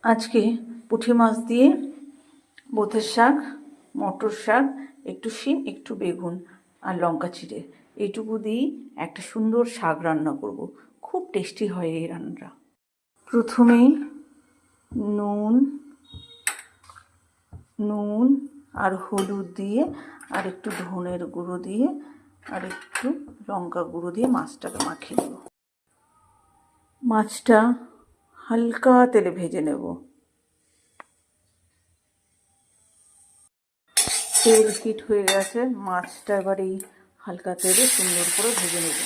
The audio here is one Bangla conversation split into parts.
আজকে পুঁটি মাছ দিয়ে বোতের শাক, মটর শাক, একটু শিম, একটু বেগুন আর লঙ্কা চিড়ে এইটুকু দিয়েই একটা সুন্দর শাক রান্না করব। খুব টেস্টি হয় এই রান্নাটা। প্রথমেই নুন আর হলুদ দিয়ে আর একটু ধনের গুঁড়ো দিয়ে আর একটু লঙ্কা গুঁড়ো দিয়ে মাছটাকে মাখিয়ে নেব। মাছটা হালকা তেলে ভেজে নেব। তেল হিট হয়ে গেছে, মাছটা এবার এই হালকা তেলে সুন্দর করে ভেজে নেব।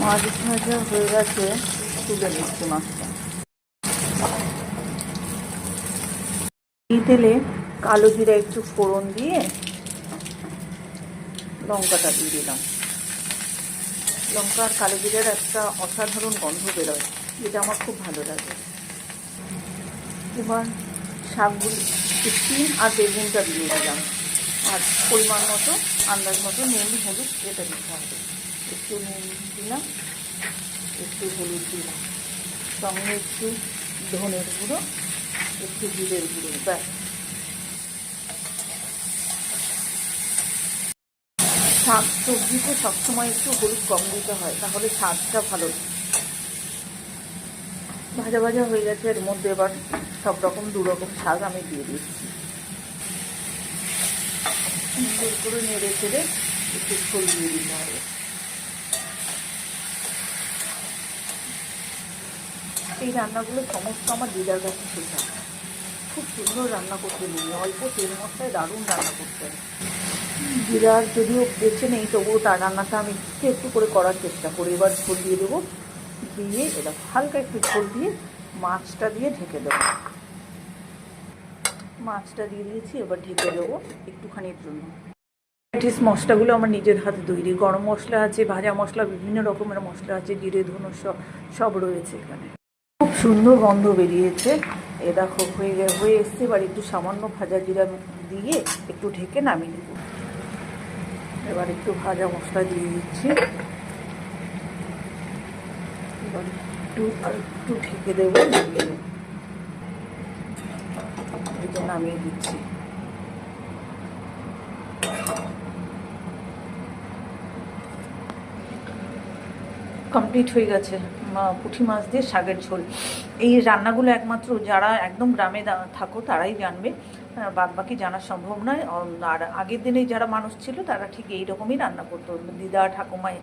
মাছ ভাজা হয়ে গেছে, তুলে নিচ্ছি মাছটা। এই তেলে কালো জিরা একটু ফোড়ন দিয়ে লঙ্কাটা দিয়ে দিলাম। লঙ্কা আর কালো জিরার একটা অসাধারণ গন্ধ বেরোয়, যেটা আমার খুব ভালো লাগে। এবার শাকগুলি শিম আর বেগুনটা দিয়ে দিলাম, আর পরিমাণ মতো আন্দাজ মতো নুন হলুদ এটা দিতে হবে। একটু নুন দিলাম, একটু হলুদ দিলাম, সঙ্গে একটু ধনের গুঁড়ো, একটু জিরের গুঁড়ো। ব্যাস। শাক সবজিতে সবসময় একটু হলুদ কম দিতে হয়, তাহলে স্বাদটা ভালো। ভাজা ভাজা হয়ে গেছে, এর মধ্যে এবার সব রকম দু রকম শাক আমি দিয়ে দিচ্ছি। সুন্দর করে নেড়ে চেড়ে একটু ঝোল দিয়ে দিতে হবে। এই রান্নাগুলো সমস্ত আমার দিদার কাছে শেখা। খুব সুন্দর রান্না করতে নেই, অল্প তেল মশলায় দারুণ রান্না করতে হয়। দিদার যদিও বেছে নেই, তবুও তার রান্নাটা আমি একটু একটু করে করার চেষ্টা করি। এবার ঝোল দিয়ে দেবো, দিয়ে এবার হালকা একটু ঝোল দিয়ে মাছটা দিয়ে ঢেকে দেবো। মাছটা দিয়ে দিয়েছি, এবার ঢেকে দেবো একটুখানির জন্য। মশলাগুলো আমার নিজের হাতে তৈরি। গরম মশলা আছে, ভাজা মশলা, বিভিন্ন রকমের মশলা আছে, জিরে ধনে সব রয়েছে এখানে। খুব সুন্দর গন্ধ বেরিয়েছে। এ দেখো হয়ে এসছে। এবার একটু সামান্য ভাজা জিরা দিয়ে একটু ঢেকে নামিয়ে নেব। এবার একটু ভাজা মশলা দিয়ে দিচ্ছি, এবার একটু ঢেকে দেবো, এটা নামিয়ে দিচ্ছি। কমপ্লিট হয়ে গেছে পুঁটি মাছ দিয়ে শাকের ঝোল। এই রান্নাগুলো একমাত্র যারা একদম গ্রামে থাকো তারাই জানবে, বাদ বাকি জানা সম্ভব নয়। আর আগের দিনে যারা মানুষ ছিল তারা ঠিক এইরকমই রান্না করতো, দিদা ঠাকুমা।